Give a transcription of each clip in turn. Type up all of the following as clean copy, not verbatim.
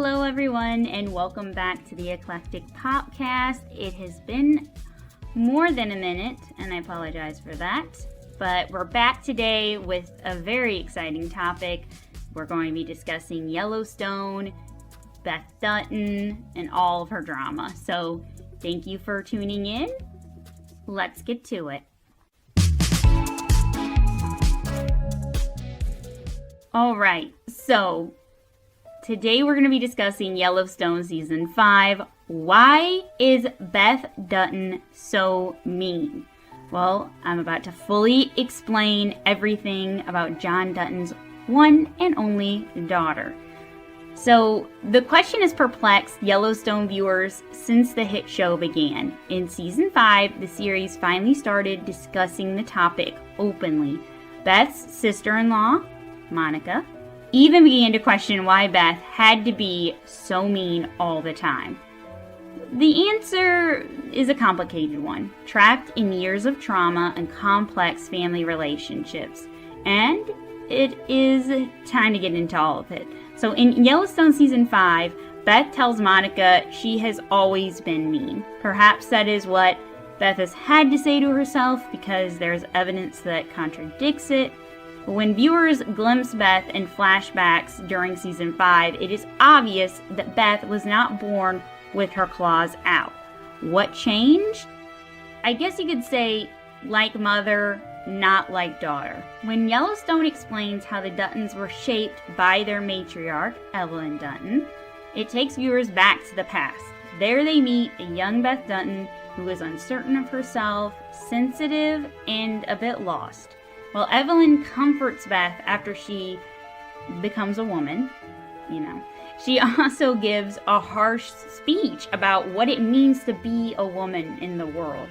Hello everyone, and welcome back to the Eclectic Popcast. It has been more than a minute, and I apologize for that, but we're back today with a very exciting topic. We're going to be discussing Yellowstone, Beth Dutton, and all of her drama. So thank you for tuning in. Let's get to it. All right, so today we're going to be discussing Yellowstone Season 5. Why is Beth Dutton so mean? Well, I'm about to fully explain everything about John Dutton's one and only daughter. So, the question has perplexed Yellowstone viewers since the hit show began. In Season 5, the series finally started discussing the topic openly. Beth's sister-in-law, Monica, even began to question why Beth had to be so mean all the time. The answer is a complicated one, trapped in years of trauma and complex family relationships. And it is time to get into all of it. So in Yellowstone Season 5, Beth tells Monica she has always been mean. Perhaps that is what Beth has had to say to herself because there's evidence that contradicts it. But when viewers glimpse Beth in flashbacks during Season 5, it is obvious that Beth was not born with her claws out. What changed? I guess you could say, like mother, not like daughter. When Yellowstone explains how the Duttons were shaped by their matriarch, Evelyn Dutton, it takes viewers back to the past. There they meet a young Beth Dutton who is uncertain of herself, sensitive, and a bit lost. While Evelyn comforts Beth after she becomes a woman, she also gives a harsh speech about what it means to be a woman in the world.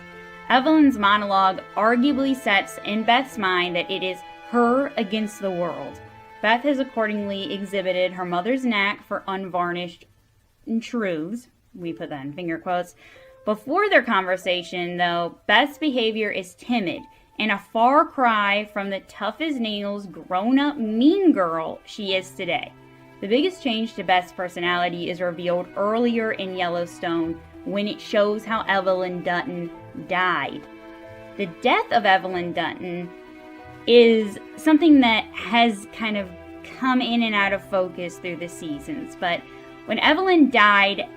Evelyn's monologue arguably sets in Beth's mind that it is her against the world. Beth has accordingly exhibited her mother's knack for unvarnished truths. We put that in finger quotes. Before their conversation, though, Beth's behavior is timid and a far cry from the tough-as-nails, grown-up mean girl she is today. The biggest change to Beth's personality is revealed earlier in Yellowstone when it shows how Evelyn Dutton died. The death of Evelyn Dutton is something that has kind of come in and out of focus through the seasons, but when Evelyn died,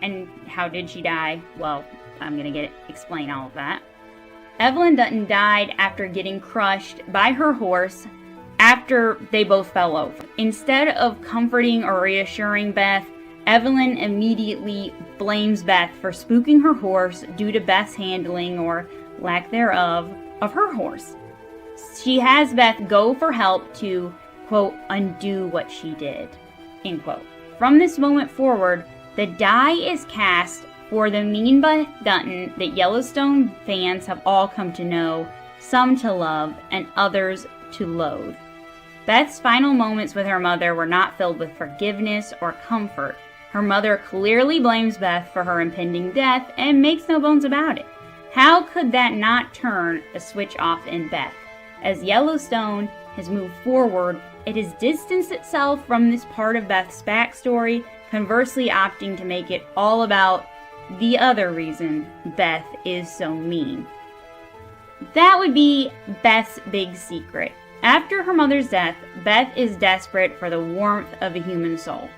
and how did she die? Well, I'm going to explain all of that. Evelyn Dutton died after getting crushed by her horse after they both fell over. Instead of comforting or reassuring Beth, Evelyn immediately blames Beth for spooking her horse due to Beth's handling, or lack thereof, of her horse. She has Beth go for help to, quote, undo what she did, end quote. From this moment forward, the die is cast for the mean Beth Dutton that Yellowstone fans have all come to know, some to love, and others to loathe. Beth's final moments with her mother were not filled with forgiveness or comfort. Her mother clearly blames Beth for her impending death and makes no bones about it. How could that not turn a switch off in Beth? As Yellowstone has moved forward, it has distanced itself from this part of Beth's backstory, conversely opting to make it all about the other reason Beth is so mean. That would be Beth's big secret. After her mother's death, Beth is desperate for the warmth of a human soul.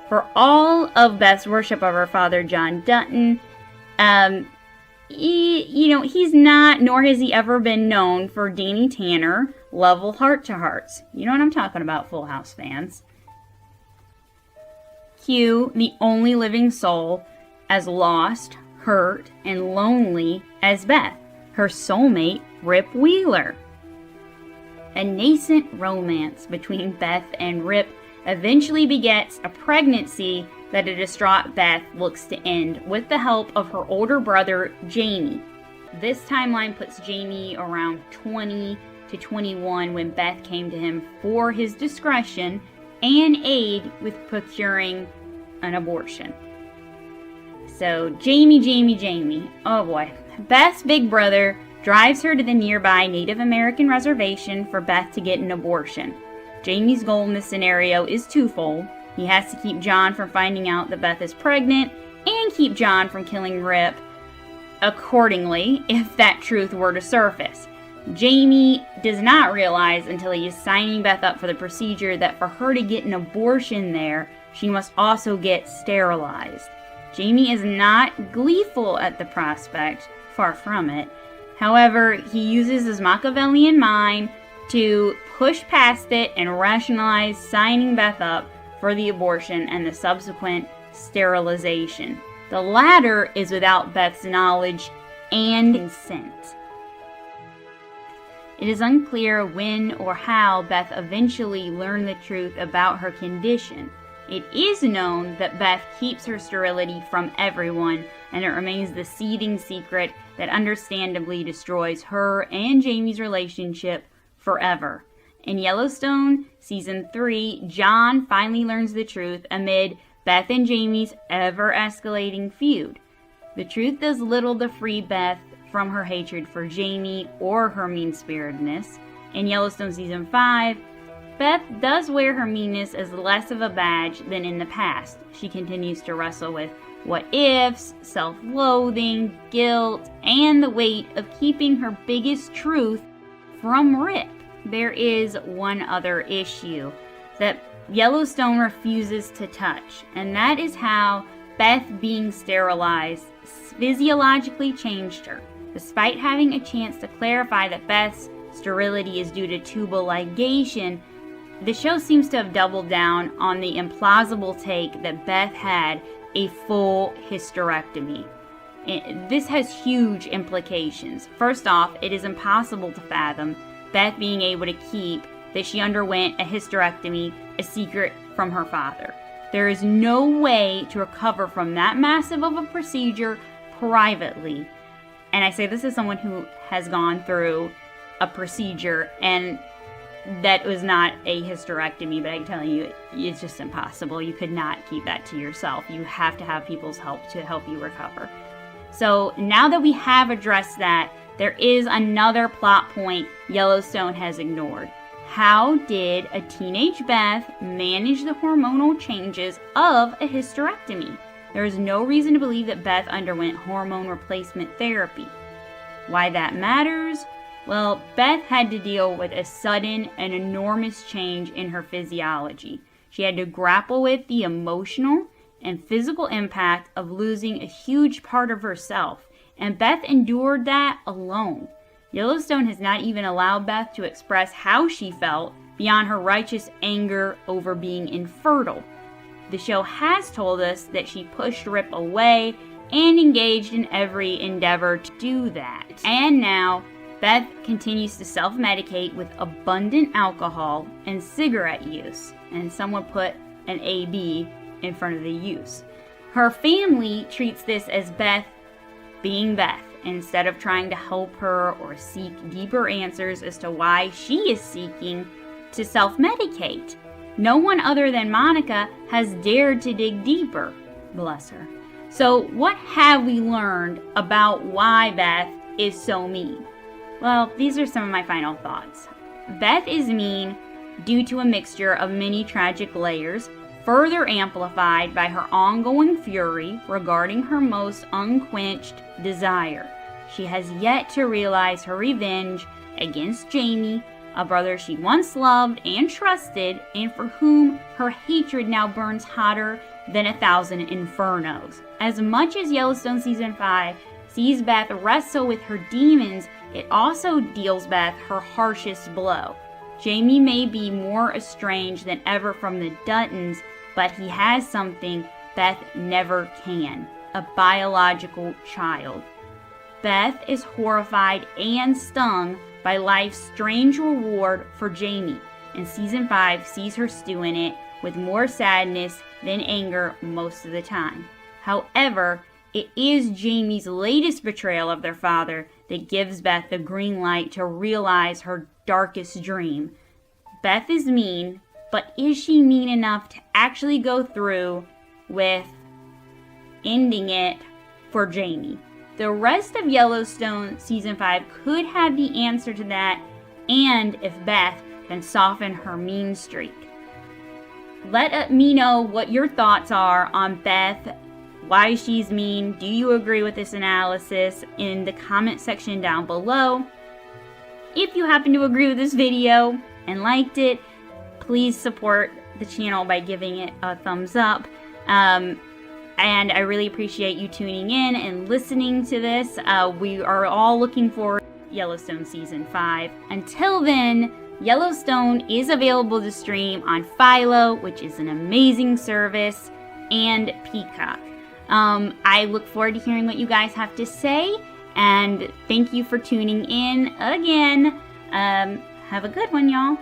For all of Beth's worship of her father, John Dutton, he's not, nor has he ever been known for Danny Tanner level heart-to-hearts. You know what I'm talking about, Full House fans. Q, the only living soul, as lost, hurt, and lonely as Beth, her soulmate, Rip Wheeler. A nascent romance between Beth and Rip eventually begets a pregnancy that a distraught Beth looks to end with the help of her older brother, Jamie. This timeline puts Jamie around 20 to 21 when Beth came to him for his discretion and aid with procuring an abortion. So, Jamie. Oh boy. Beth's big brother drives her to the nearby Native American reservation for Beth to get an abortion. Jamie's goal in this scenario is twofold: He has to keep John from finding out that Beth is pregnant and keep John from killing Rip accordingly if that truth were to surface. Jamie does not realize until he is signing Beth up for the procedure that for her to get an abortion there, she must also get sterilized. Jamie is not gleeful at the prospect, far from it. However, he uses his Machiavellian mind to push past it and rationalize signing Beth up for the abortion and the subsequent sterilization. The latter is without Beth's knowledge and consent. It is unclear when or how Beth eventually learned the truth about her condition. It is known that Beth keeps her sterility from everyone, and it remains the seething secret that understandably destroys her and Jamie's relationship forever. In Yellowstone Season 3, John finally learns the truth amid Beth and Jamie's ever-escalating feud. The truth does little to free Beth from her hatred for Jamie or her mean-spiritedness. In Yellowstone Season 5, Beth does wear her meanness as less of a badge than in the past. She continues to wrestle with what-ifs, self-loathing, guilt, and the weight of keeping her biggest truth from Rip. There is one other issue that Yellowstone refuses to touch, and that is how Beth being sterilized physiologically changed her. Despite having a chance to clarify that Beth's sterility is due to tubal ligation, the show seems to have doubled down on the implausible take that Beth had a full hysterectomy. This has huge implications. First off, it is impossible to fathom Beth being able to keep that she underwent a hysterectomy a secret from her father. There is no way to recover from that massive of a procedure privately. And I say this as someone who has gone through a procedure and that was not a hysterectomy, but I can tell you, it's just impossible. You could not keep that to yourself. You have to have people's help to help you recover. So now that we have addressed that, there is another plot point Yellowstone has ignored. How did a teenage Beth manage the hormonal changes of a hysterectomy? There is no reason to believe that Beth underwent hormone replacement therapy. Why that matters? Well, Beth had to deal with a sudden and enormous change in her physiology. She had to grapple with the emotional and physical impact of losing a huge part of herself, and Beth endured that alone. Yellowstone has not even allowed Beth to express how she felt beyond her righteous anger over being infertile. The show has told us that she pushed Rip away and engaged in every endeavor to do that. And now, Beth continues to self-medicate with abundant alcohol and cigarette use, and someone put an AB in front of the use. Her family treats this as Beth being Beth, instead of trying to help her or seek deeper answers as to why she is seeking to self-medicate. No one other than Monica has dared to dig deeper, bless her. So what have we learned about why Beth is so mean? Well, these are some of my final thoughts. Beth is mean due to a mixture of many tragic layers, further amplified by her ongoing fury regarding her most unquenched desire. She has yet to realize her revenge against Jamie, a brother she once loved and trusted, and for whom her hatred now burns hotter than 1,000 infernos. As much as Yellowstone Season 5 sees Beth wrestle with her demons, it also deals Beth her harshest blow. Jamie may be more estranged than ever from the Duttons, but he has something Beth never can: a biological child. Beth is horrified and stung by life's strange reward for Jamie, and Season 5 sees her stew in it with more sadness than anger most of the time. However, it is Jamie's latest betrayal of their father that gives Beth the green light to realize her darkest dream. Beth is mean, but is she mean enough to actually go through with ending it for Jamie? The rest of Yellowstone Season 5 could have the answer to that, and if Beth can soften her mean streak. let me know what your thoughts are on Beth, why she's mean. Do you agree with this analysis? In the comment section down below. If you happen to agree with this video and liked it, please support the channel by giving it a thumbs up. And I really appreciate you tuning in and listening to this. We are all looking forward to Yellowstone Season 5. Until then, Yellowstone is available to stream on Philo, which is an amazing service, and Peacock. I look forward to hearing what you guys have to say, and thank you for tuning in again. Have a good one, y'all.